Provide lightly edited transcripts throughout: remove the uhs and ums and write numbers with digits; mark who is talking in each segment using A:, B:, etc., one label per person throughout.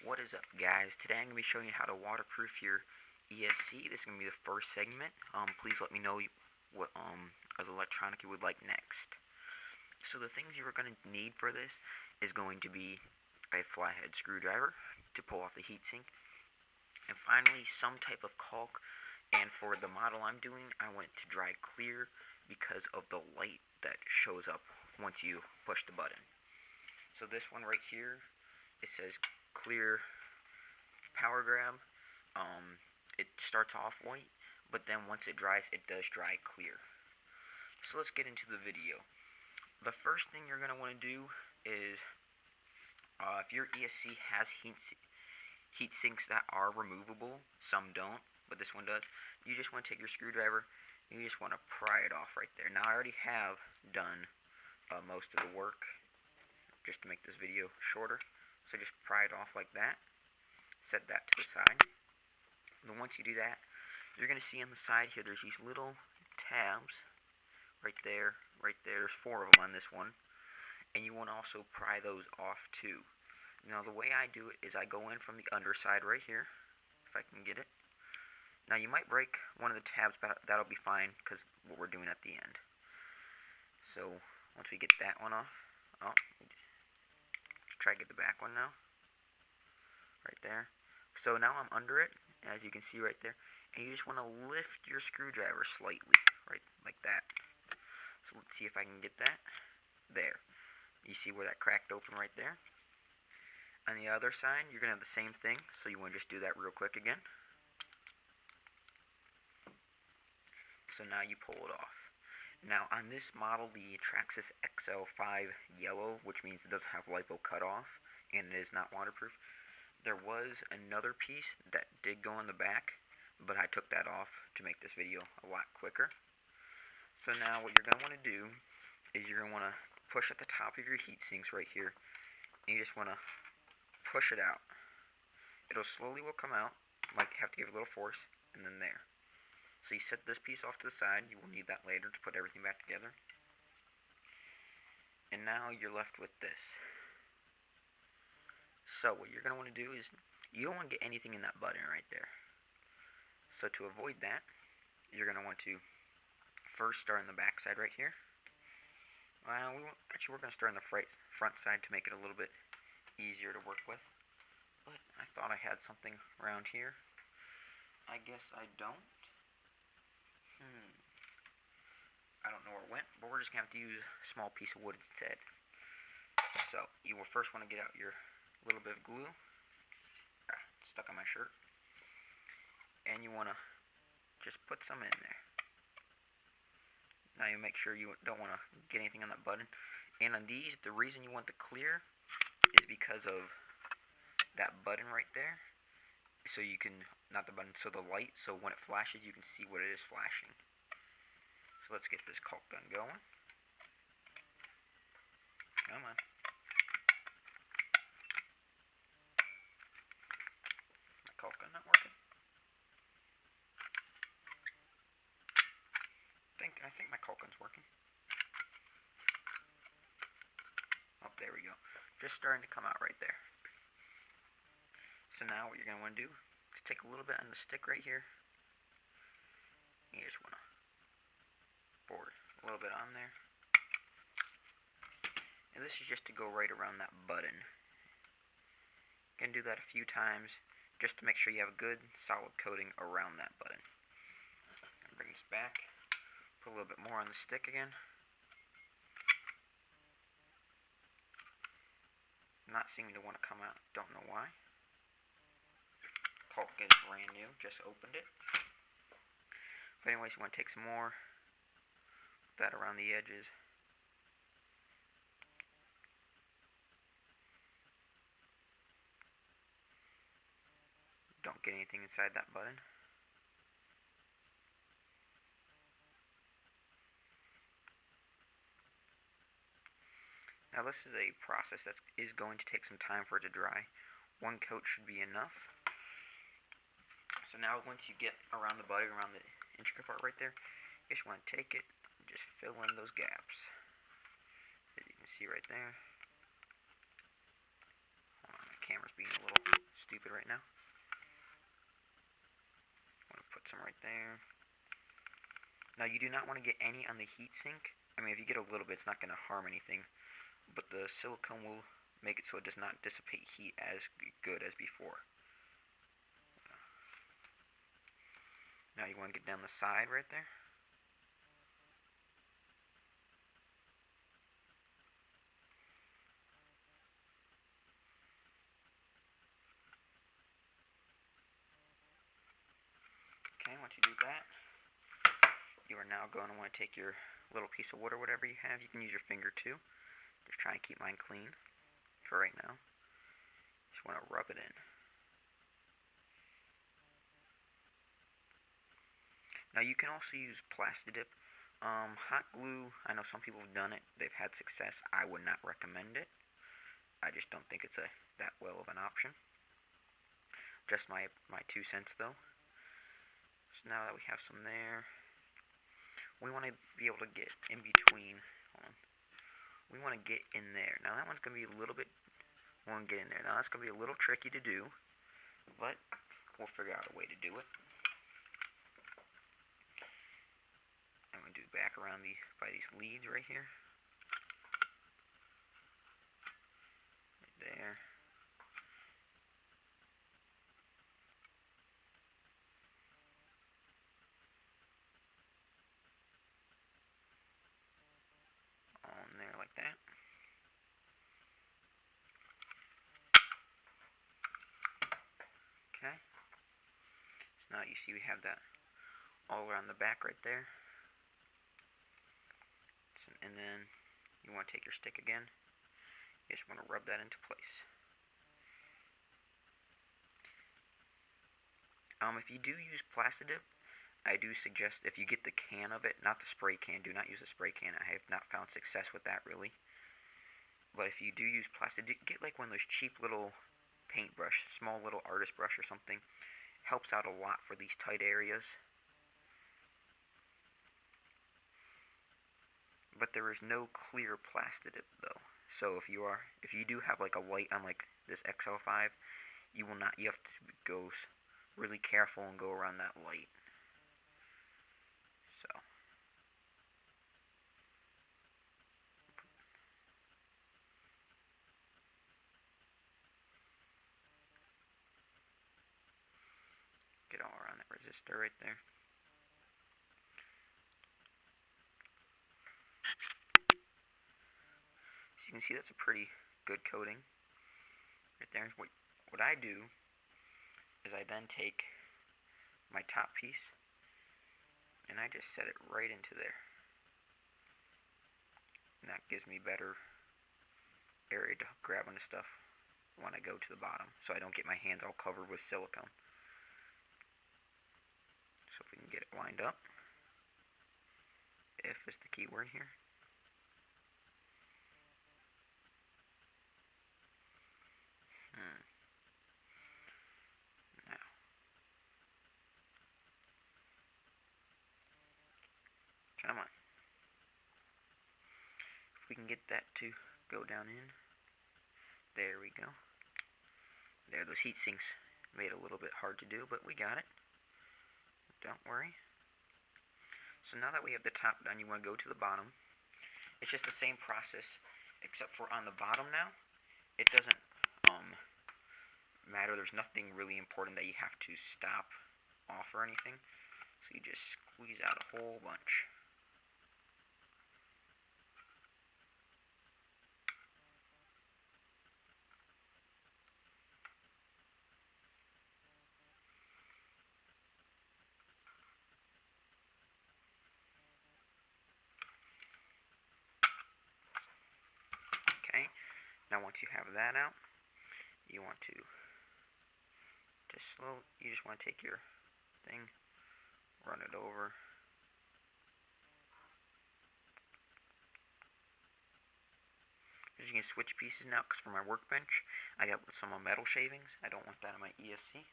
A: What is up, guys? Today I'm going to be showing you how to waterproof your ESC. This is going to be the first segment. Please let me know what other electronic you would like next. So the things you are going to need for this is going to be a flathead screwdriver to pull off the heatsink, and finally some type of caulk. And for the model I'm doing, I want it to dry clear because of the light that shows up once you push the button. So this one right here, it says clear power grab. It starts off white, but then once it dries, it does dry clear. So let's get into the video. The first thing you're going to want to do is, if your ESC has heat sinks that are removable, some don't, but this one does, you just want to take your screwdriver and you just want to pry it off right there. Now I already have done most of the work just to make this video shorter. So just pry it off like that. Set that to the side. And then once you do that, you're going to see on the side here, there's these little tabs right there, right there. There's 4 of them on this one. And you want to also pry those off too. Now the way I do it is I go in from the underside right here, if I can get it. Now you might break one of the tabs, but that'll be fine because what we're doing at the end. So once we get that one off, try to get the back one now, right there. So now I'm under it, as you can see right there, and you just want to lift your screwdriver slightly, right, like that. So let's see if I can get that. There. You see where that cracked open right there? On the other side, you're going to have the same thing, so you want to just do that real quick again. So now you pull it off. Now on this model, the Traxxas XL5 yellow, which means it doesn't have LiPo cutoff and it is not waterproof, there was another piece that did go on the back, but I took that off to make this video a lot quicker. So now what you're going to want to do is you're going to want to push at the top of your heat sinks right here, and you just want to push it out. It'll slowly will come out, like have to give it a little force, and then there. So you set this piece off to the side. You will need that later to put everything back together. And now you're left with this. So what you're going to want to do is, you don't want to get anything in that button right there. So to avoid that, you're going to want to first start on the back side right here. Well, we're going to start on the front side to make it a little bit easier to work with. But I thought I had something around here. I guess I don't. I don't know where it went, but we're just going to have to use a small piece of wood instead. So, you will first want to get out your little bit of glue. It's stuck on my shirt. And you want to just put some in there. Now you make sure you don't want to get anything on that button. And on these, the reason you want the clear is because of that button right there. So you can, not the button, so the light, so when it flashes you can see what it is flashing. So let's get this caulk gun going. Come on. My caulk gun not working? I think my caulk gun's working. Oh, there we go. Just starting to come out right there. So now what you're going to want to do is take a little bit on the stick right here. You just want to pour a little bit on there. And this is just to go right around that button. You can do that a few times just to make sure you have a good solid coating around that button. Bring this back. Put a little bit more on the stick again. Not seeming to want to come out. Don't know why. Caulk is brand new. Just opened it. But anyways, you want to take some more. Put that around the edges. Don't get anything inside that button. Now this is a process that is going to take some time for it to dry. One coat should be enough. So now once you get around the button, around the intricate part right there, you just want to take it and just fill in those gaps. As you can see right there. Hold on, I camera's being a little stupid right now. I'm going to put some right there. Now, you do not want to get any on the heatsink. I mean, if you get a little bit, it's not going to harm anything. But the silicone will make it so it does not dissipate heat as good as before. Now, you want to get down the side right there. Okay, once you do that, you are now going to want to take your little piece of wood or whatever you have. You can use your finger too. Just try and keep mine clean for right now. Just want to rub it in. Now you can also use plastidip. Hot glue, I know some people have done it. They've had success. I would not recommend it. I just don't think it's that well of an option. Just my 2 cents though. So now that we have some there, we want to be able to get in between. Hold on. We want to get in there. Now that one's going to be a little bit, we want to get in there. Now that's going to be a little tricky to do, but we'll figure out a way to do it. I'm going to do back around by these leads right here. Right there. On there like that. Okay. So now you see we have that all around the back right there. So, and then you want to take your stick again. You just want to rub that into place. If you do use plastidip, I do suggest if you get the can of it, not the spray can, do not use the spray can. I have not found success with that really. But if you do use plastidip, get like one of those cheap little paintbrush, small little artist brush or something. Helps out a lot for these tight areas. But there is no clear plastidip though. So if you do have like a light on like this XL5, you have to go really careful and go around that light. So get all around that resistor right there. So you can see that's a pretty good coating right there. What I do is I then take my top piece and I just set it right into there. And that gives me better area to grab onto stuff when I go to the bottom, so I don't get my hands all covered with silicone. So if we can get it lined up, if is the key word here. Now, come on. If we can get that to go down in. There we go. There, those heat sinks made it a little bit hard to do, but we got it. Don't worry. So now that we have the top done, you want to go to the bottom. It's just the same process, except for on the bottom now, it doesn't matter. There's nothing really important that you have to stop off or anything. So you just squeeze out a whole bunch. Okay, now once you have that out, you want to you just want to take your thing, run it over. As you can switch pieces now, because for my workbench, I got some metal shavings. I don't want that on my ESC.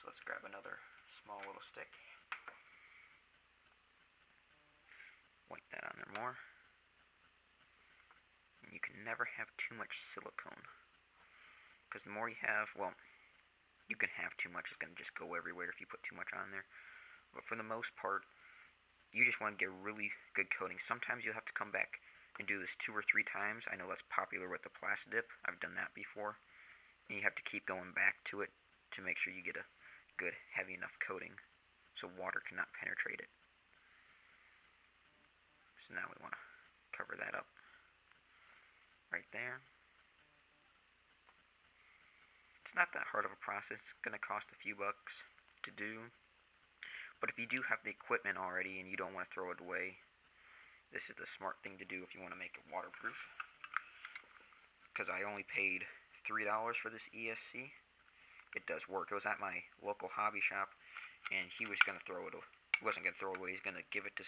A: So let's grab another small little stick. Wipe that on there more. And you can never have too much silicone. because the more you have, well, you can have too much. It's going to just go everywhere if you put too much on there. But for the most part, you just want to get really good coating. Sometimes you'll have to come back and do this 2 or 3 times. I know that's popular with the plastidip. I've done that before. And you have to keep going back to it to make sure you get a good, heavy enough coating so water cannot penetrate it. So now we want to cover that up right there. It's not that hard of a process. It's going to cost a few bucks to do. But if you do have the equipment already and you don't want to throw it away, this is the smart thing to do if you want to make it waterproof. Because I only paid $3 for this ESC. It does work. It was at my local hobby shop, and he was going to throw it away. He wasn't going to throw it away. He's going to give it to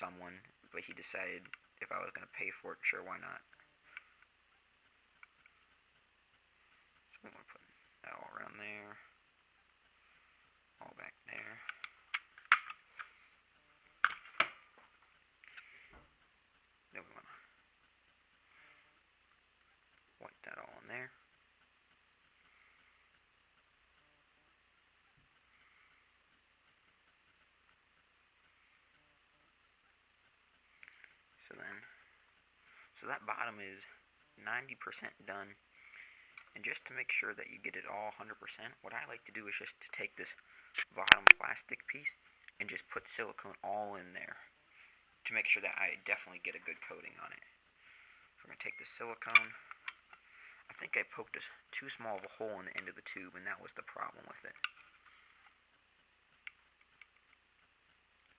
A: someone, but he decided if I was going to pay for it, sure, why not? So we want to put that all around there, all back there. Then we want to wipe that all in there. So that bottom is 90% done. And just to make sure that you get it all 100%, what I like to do is just to take this bottom plastic piece and just put silicone all in there to make sure that I definitely get a good coating on it. So we're going to take the silicone. I think I poked too small of a hole in the end of the tube, and that was the problem with it.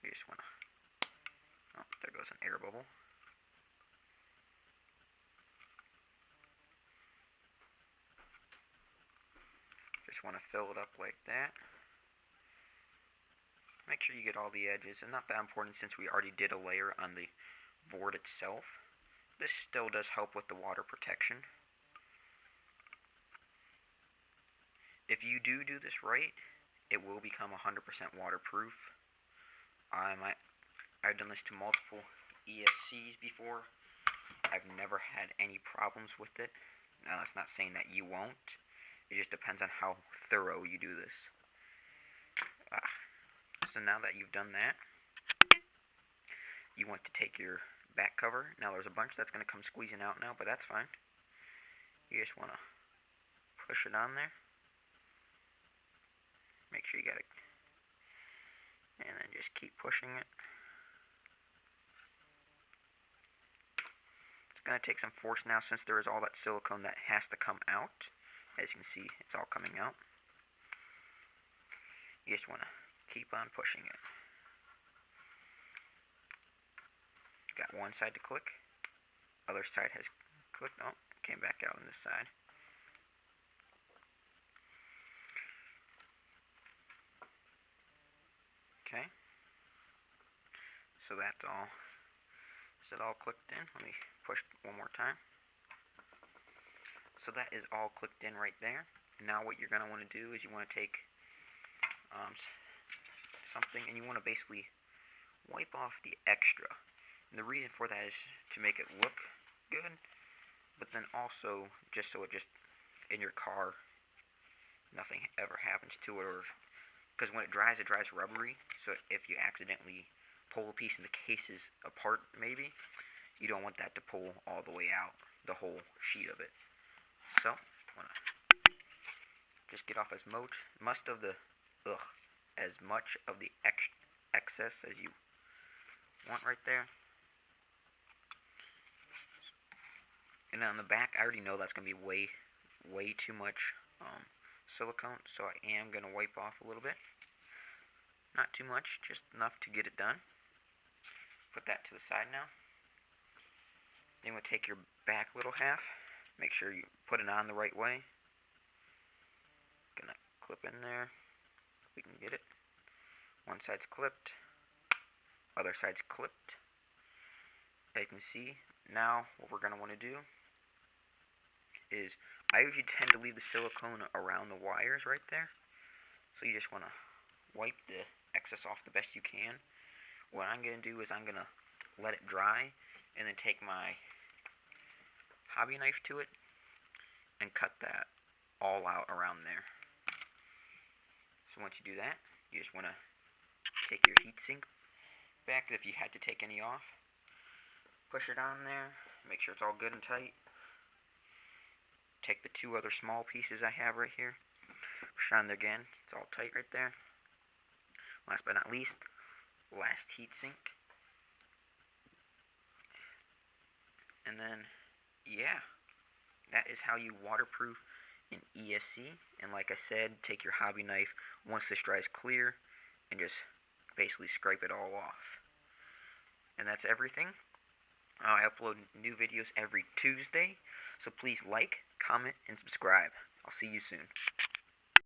A: You just want to... Oh, there goes an air bubble. Just want to fill it up like that. Make sure you get all the edges, and not that important since we already did a layer on the board itself. This still does help with the water protection. If you do this right, it will become 100% waterproof. I've done this to multiple ESCs before. I've never had any problems with it. Now, that's not saying that you won't. It just depends on how thorough you do this. So now that you've done that, you want to take your back cover. Now, there's a bunch that's going to come squeezing out now, but that's fine. You just want to push it on there. Make sure you got it. And then just keep pushing it. It's going to take some force now since there is all that silicone that has to come out. As you can see, it's all coming out. You just want to keep on pushing it. Got one side to click. Other side has clicked. Oh, came back out on this side. Okay. So that's all. Is it all clicked in? Let me push one more time. So that is all clicked in right there. Now what you're going to want to do is you want to take something and you want to basically wipe off the extra. And the reason for that is to make it look good, but then also just so it just in your car nothing ever happens to it, or because when it dries rubbery, so if you accidentally pull a piece and the case is apart maybe, you don't want that to pull all the way out, the whole sheet of it. So, just get off as much of the excess as you want right there. And on the back, I already know that's going to be way too much silicone, so I am going to wipe off a little bit. Not too much, just enough to get it done. Put that to the side now. Then we'll take your back little half. Make sure you put it on the right way. Gonna clip in there. We can get it. One side's clipped. Other side's clipped. As you can see, now what we're gonna want to do is, I usually tend to leave the silicone around the wires right there. So you just want to wipe the excess off the best you can. What I'm gonna do is I'm gonna let it dry and then take my hobby knife to it and cut that all out around there. So once you do that, you just want to take your heatsink back if you had to take any off. Push it on there, make sure it's all good and tight. Take the two other small pieces I have right here, push it on there again, it's all tight right there. Last but not least, last heatsink. And then, yeah, that is how you waterproof an ESC. And like I said, take your hobby knife once this dries clear and just basically scrape it all off. And that's everything. I upload new videos every Tuesday, so please like, comment, and subscribe. I'll see you soon.